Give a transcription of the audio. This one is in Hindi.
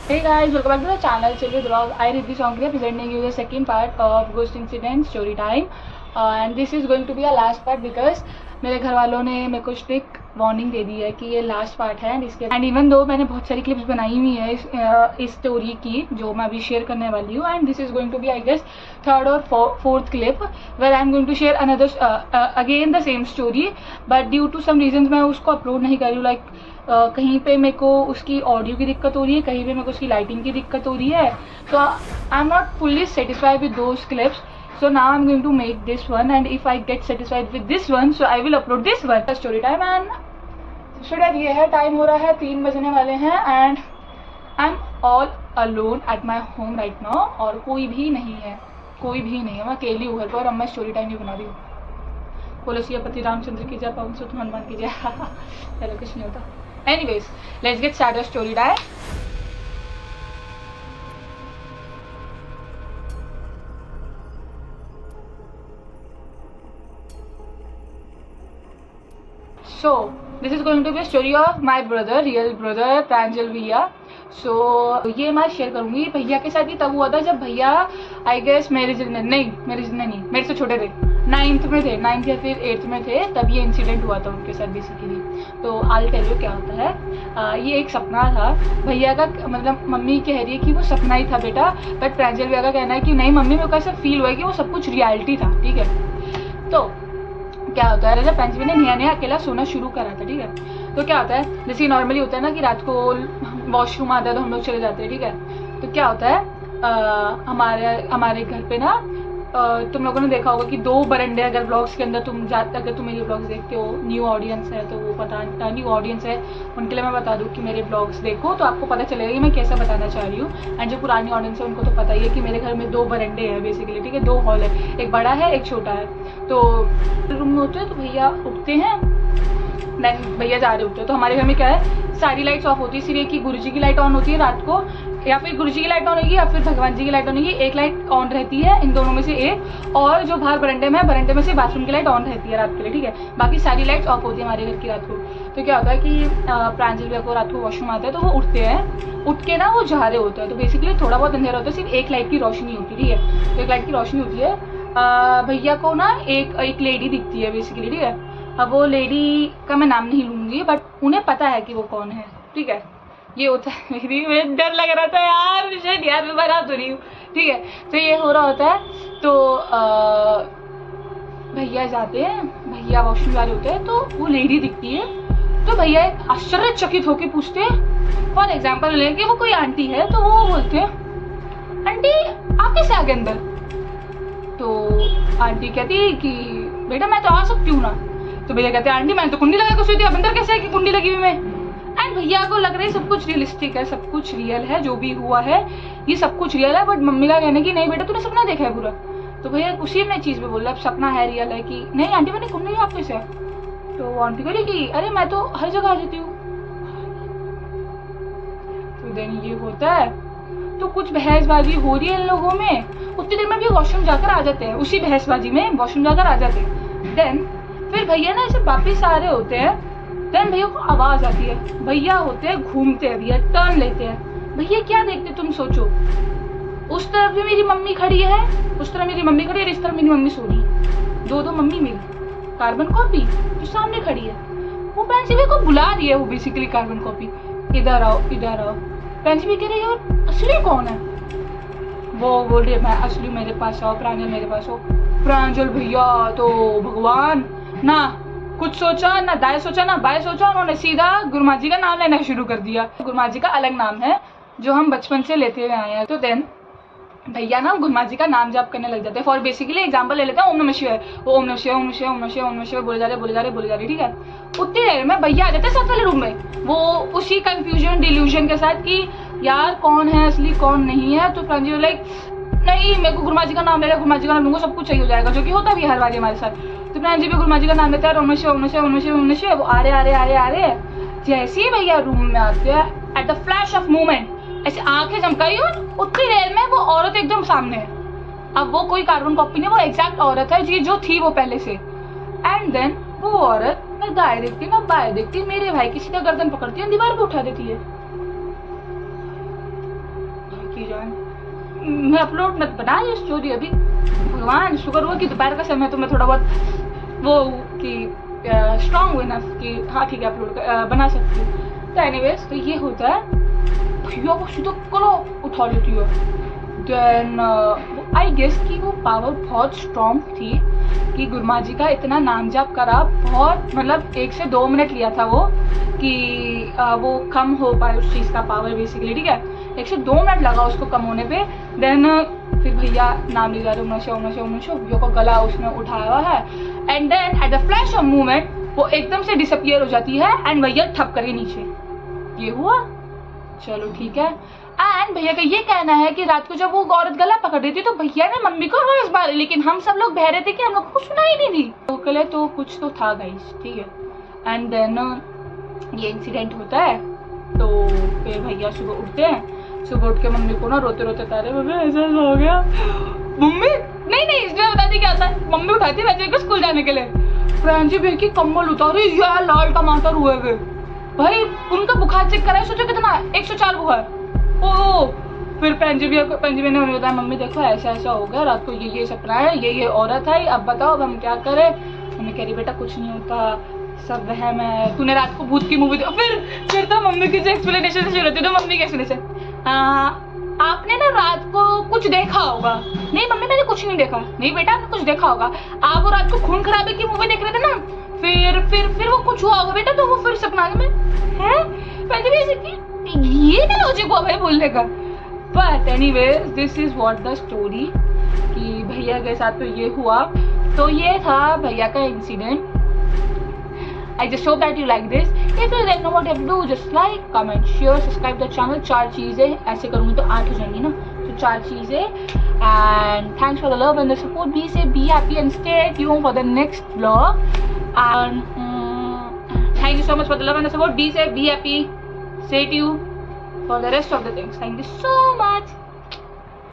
Hey guys, welcome back to the channel Chilli Vlog. I Riddhi Sonkriya presenting you the second part of Ghost Incident Story Time. And this is going to be a last part because मेरे घर वालों ने मेरे को स्ट्रिक्ट वार्निंग दे दी है कि ये लास्ट पार्ट है एंड इवन दो मैंने बहुत सारी क्लिप्स बनाई हुई है इस स्टोरी की जो मैं अभी शेयर करने वाली हूँ. And this is going to be I guess third और fourth clip where I am going to share another again the same story, but due to some reasons मैं उसको अपलोड नहीं कर रही हूँ. लाइक कहीं पे मेरे को उसकी ऑडियो की दिक्कत हो रही है, कहीं पे मेरे को उसकी लाइटिंग की दिक्कत हो रही है. So I am not fully satisfied with those clips. So now I'm going to make this one, and if I get satisfied with this one, so I will upload this one. The story time and student ये है, टाइम हो रहा है 3 बजने वाले हैं and I am all alone at my home right now. और कोई भी नहीं है, मैं अकेली हूँ घर पर और अब मैं स्टोरी टाइम ही बना रही हूँ. बोलो सियापति रामचंद्र की जय, पवन सुत हनुमान की जय. चलो कुछ नहीं होता. Anyways let's get start story time. So this is going to be a story of my brother, real brother प्रांजल भैया. सो ये मैं शेयर करूंगी. भैया के साथ ही तब हुआ था जब भैया आई गेस मेरे से छोटे थे, 9th में थे, 9th या फिर 8th में थे, तब ये इंसिडेंट हुआ था उनके साथ बेसिकली. तो आई टेल यू क्या होता है. ये एक सपना था भैया का, मतलब मम्मी कह रही है कि वो सपना ही था बेटा, बट प्रांजल भैया का कहना है कि नहीं मम्मी मेरे को ऐसा फील हुआ है कि वो सब कुछ रियलिटी था. ठीक है, तो क्या होता है जब प्रांजल ने नया अकेला सोना शुरू करा था. ठीक है, तो क्या होता है जैसे नॉर्मली होता है ना कि रात को वॉशरूम आता है तो हम लोग चले जाते हैं. ठीक है, तो क्या होता है हमारे घर पे ना तुम लोगों ने देखा होगा कि 2 बरंडे. अगर ब्लॉग्स के अंदर अगर तुम मेरे ब्लॉग्स देखते हो, न्यू ऑडियंस है तो वो पता, न्यू ऑडियंस है उनके लिए मैं बता दूँ कि मेरे ब्लॉग्स देखो तो आपको पता चलेगा कि मैं कैसा बताना चाह रही हूँ. एंड जो पुरानी ऑडियंस है उनको तो पता ही है कि मेरे घर में 2 बरंडे हैं बेसिकली. ठीक है, 2 हॉल है, एक बड़ा है एक छोटा है. तो रूम में होते हैं तो भैया उठते हैं, देन भैया जा रहे होते हैं. तो हमारे घर में क्या है, सारी लाइट्स ऑफ होती है, सिर्फ एक ही गुरु जी की लाइट ऑन होती है रात को, या फिर गुरु जी की लाइट ऑन होगी या फिर भगवान जी की लाइट ऑन होगी. एक लाइट ऑन रहती है इन दोनों में से एक, और जो बाहर बरंडे में से बाथरूम की लाइट ऑन रहती है रात के लिए. ठीक है, बाकी सारी लाइट्स ऑफ होती है हमारे घर की रात को. तो क्या होता है कि प्रांजल भैया को रात को वॉशरूम आता है तो वो उठते हैं, उठ के ना वो जा रहे होते हैं. तो बेसिकली थोड़ा बहुत अंधेरा होता है, सिर्फ एक लाइट की रोशनी होती है. ठीक है, तो एक लाइट की रोशनी होती है. भैया को ना एक लेडी दिखती है बेसिकली. ठीक है, अब वो लेडी का मैं नाम नहीं लूँगी बट उन्हें पता है कि वो कौन है. ठीक है, ये होता है. मेरे डर लग रहा था यार मैं बना तो रही हूँ. ठीक है, तो ये हो रहा होता है. तो भैया जाते हैं, भैया वॉशरूम जा रहे होते हैं तो वो लेडी दिखती है. तो भैया एक आश्चर्यचकित होकर पूछते हैं, फॉर एग्जाम्पल ले कि वो कोई आंटी है तो वो बोलते हैं आंटी आप कैसे आ गए अंदर. तो आंटी कहती कि बेटा मैं तो आ सकती हूँ ना. तो भैया कहते हैं आंटी मैंने तो कुंडी लगा कर सोई थी, अब अंदर कैसे है कि कुंडी लगी हुई में. एंड भैया को लग रहा है सब कुछ रियलिस्टिक है, सब कुछ रियल है, जो भी हुआ है ये सब कुछ रियल है. बट मम्मी का कहना है कि नहीं बेटा तूने सपना देखा है पूरा. तो भैया उसी में चीज़ में बोल रहा है सपना है रियल है कि नहीं आंटी मैंने कुंडी आप कैसे है. तो वो आंटी कह कि अरे मैं तो हर जगह आ जाती हूँ. तो देन ये होता है तो कुछ बहसबाजी हो रही है इन लोगों में. उतनी देर में भी वॉशरूम जाकर आ जाते हैं, उसी बहसबाजी में वॉशरूम जाकर आ जाते हैं. देन फिर भैया ना ऐसे वापिस आ रहे होते हैं. देन भैया को आवाज आती है, भैया होते हैं घूमते हैं, भैया टर्न लेते हैं. भैया क्या देखते तुम सोचो, उस तरफ भी मेरी मम्मी खड़ी है, उस तरफ मेरी मम्मी खड़ी है, इस तरफ मेरी मम्मी सो रही है. 2 मम्मी मेरी, कार्बन कॉपी जो सामने खड़ी है. वो प्रांजल को बुला रही है, वो बेसिकली कार्बन कॉपी इधर आओ इधर आओ. प्रांजल कह रही है असली कौन है. वो बोल रही है मैं असली मेरे पास आओ, प्रांजल मेरे पास आओ. प्रांजल भैया तो भगवान ना कुछ सोचा ना दाएं सोचा ना बाएं सोचा, उन्होंने सीधा गुरुमा जी का नाम लेना शुरू कर दिया. गुरुमा जी का अलग नाम है जो हम बचपन से लेते हुए आए हैं. तो देन भैया ना गुरुमा जी का नाम जाप करने लग जाते हैं. फॉर बेसिकली एग्जांपल ले लेते हैं ओम नमः शिवाय. वो ओम नमः शिवाय ओम नमः शिवाय ओम नमः शिवाय ओम नमः शिवाय बोले जा रहे. ठीक है, उतनी देर में भैया आ जाते हैं साथ वाले रूम में. वो उसी कंफ्यूजन डिल्यूजन के साथ कि यार कौन है असली कौन नहीं है. तो प्रांजल लाइक नहीं मेरे को गुरुमा जी का नाम ले रहा, गुरुमा जी का नाम लूंगा सब कुछ सही हो जाएगा, जो कि होता भी हर बार हमारे साथ. तो प्रांजल भी गुरुमा जी का नाम लेता है, ओम नमः शिवाय ओम नमः शिवाय ओम नमः शिवाय ओम नमः शिवाय. वो आ रहे. जैसे ही भैया रूम में आते हैं eight the flash of moment ऐसे आंखें चमकाई और उतनी देर में वो औरत एकदम सामने है. अब वो कोई कार्बन कॉपी नहीं, वो एग्जैक्ट औरत है जी जो थी वो पहले से. एंड देन वो औरत ना दाएं देखती ना बाएं देखती, मेरे भाई की सीधा गर्दन पकड़ती है, दीवार पे उठा देती है. की जान, मैं अपलोड मत बना ये स्टोरी अभी। भगवान शुक्र हुआ कि दोपहर का समय तो मैं थोड़ा बहुत वो कि स्ट्रांग हुई ना कि हाँ ठीक है अपलोड बना सकती हूँ। तो एनीवेज तो ये होता है, भैया को सीधा करो उठा लेती हो। देन आई गेस कि वो पावर बहुत स्ट्रांग थी कि गुरमा जी का इतना नाम जाप करा, बहुत मतलब 1 से 2 मिनट लिया था वो कि वो कम हो पाए उस चीज़ का पावर बेसिकली, ठीक है। 1 से 2 मिनट लगा उसको कम होने पे। देन फिर भैया नाम ले जा रहे उन्होंने भैया का गला उसने उठाया हुआ है। And then at the flash of movement वो एकदम से डिसअपियर हो जाती है एंड भैया ठप करके नीचे। ये हुआ, चलो ठीक है। एंड भैया का ये कहना है कि रात को जब वो औरत गला पकड़ रही थी तो भैया ने मम्मी को आवाज मारी, लेकिन हम सब लोग बह रहे थे कि हम लोग को सुनाई नहीं दी। तो कल तो कुछ तो था गाइस, ठीक है। एंड देन ये इंसिडेंट होता है। तो फिर भैया सुबह उठते हैं, सुबह उठ के मम्मी को ना रोते रोते तारे, मम्मी ऐसा हो गया। मम्मी नहीं इसमें बता दी क्या होता है। मम्मी उठाती है बच्चे को स्कूल जाने के लिए, प्रांजी भैया की कम्बल उतारी, यार लाल टमाटर हुए वे भाई। उनका बुखार चेक करा, सोचो कितना 104 बुखार। ओ फिर पंजीबी ने उन्हें बताया मम्मी देखो ऐसा ऐसा हो गया, रात को ये सपना है, ये औरत है, अब बताओ अब हम क्या करें। मम्मी कह रही बेटा कुछ नहीं होता, सब वहम है, तूने रात को भूत की मूवी फिर तो मम्मी की जो एक्सप्लेनेशन से शुरू होती है तो मम्मी की एक्सप्लेनेशन, आपने ना रात को कुछ देखा होगा। नहीं मम्मी मैंने कुछ नहीं देखा। नहीं बेटा आपने कुछ देखा होगा, आप वो रात को खून खराबे की मूवी देख रहे थे ना, फिर वो कुछ हुआ होगा बेटा, तो वो फिर सपना में है। ये क्या लॉजिक हुआ भाई बोलने का। But anyways this is what the story कि भैया के साथ तो ये हुआ। तो ये था भैया का incident. I just hope that you like this. If you like know what you have to do, just like, comment, share, subscribe the channel. 4 चीजें, ऐसे करूँगी तो 8 हो जाएंगी ना, तो 4 चीजें। And thanks for the love and the support. Be safe, be happy, and stay tuned for the next vlog. And thank you so much for the love and the support. Be safe, be happy, stay tuned for the rest of the things. Thank you so much.